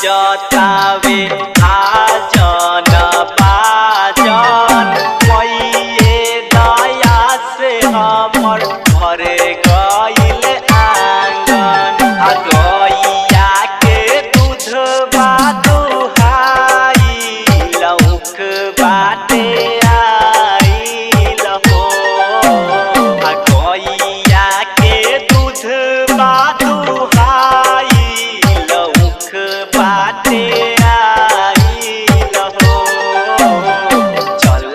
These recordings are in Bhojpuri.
बाजतावे आजन बाजन मैये दया से हमर घरे गइल आंगन आ गइया के दूध बा दुहाई लौक बाटे आइल हो आ गइया के दूध बा दुहाई लौक बाटे आइल हो चल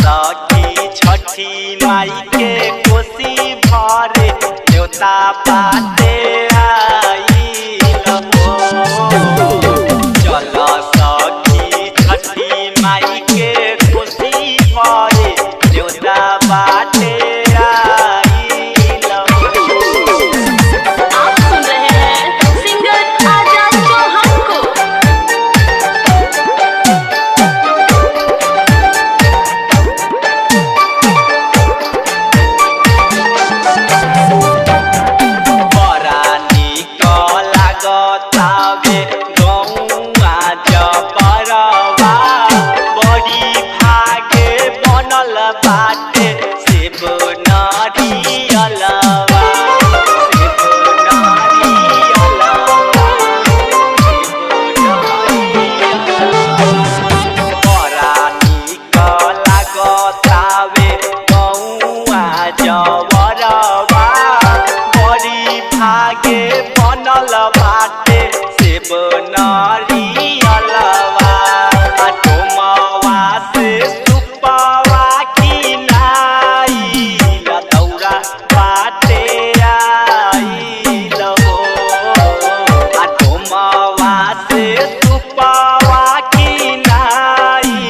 सखी छठी माई के कोसी भरे न्योता बाटे आइल हो चल सखी छठी माई के कोसी भरे न्योता बाटे आइल हो। आप सुन रहे हैं सिंगर आजाद चौहान को। बड़ा निक लागतावे गौआ जबरवा बड़ी भागे बनल बाटे सेब नारियलवा सेब नारियलवा बड़ा निक लागतावे गौआ जबरवा बड़ी भागे बनल बाटे सेब नारियलवा आ डोमवा से सुपवा किनाई दौरा बाटे आइल हो आ डोमवा से सुपवा किनाई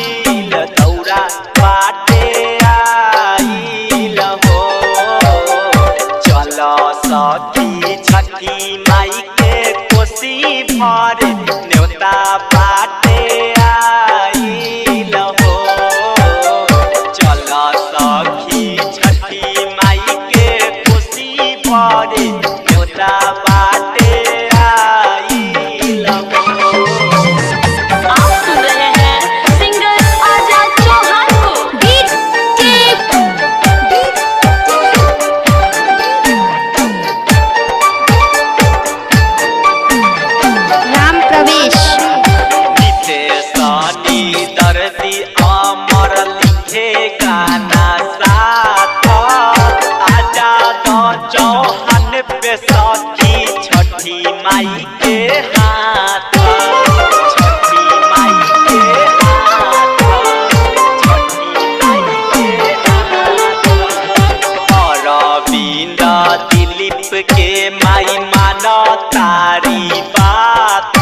दौरा बाटे आइल हो चल सखी छठी माई के कोसी भरे न्योता बाटे आइल हो चल सखी छठी माई के कोसी भरे न्योता बाटे आइल हो। आप सुन रहे हैं सिंगर आजाद चौहान को। राम प्रवेश नितेशनी दर्दी अमर लिखे गाना साथ आजाद चौहान पे सखी छठी माई के हाथ छठी माई के हाथ छठी माई के हाथ अरविंद दिलीप के माई मानो तारी बात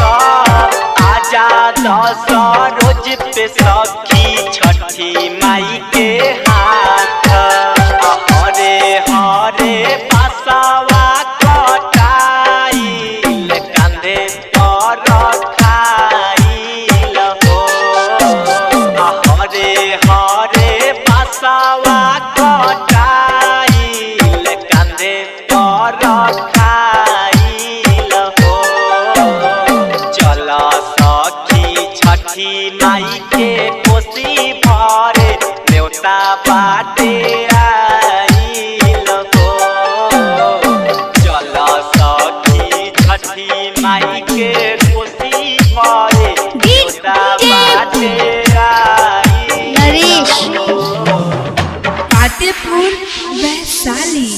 आजाद सरोज पे सखी छठी माई के हाथ हरे हरे बसवा कटाइल कांधे पर खाइल हो हरे हरे बसवा कटाइल कांधे पर खाइल हो चल सखी छठी माई के कोसी भरे न्योता बाटे आइल हो चल सखी छठी माई के कोसी भरे न्योता बाटे आइल नरेश हो। फतेहपुर वैशाली।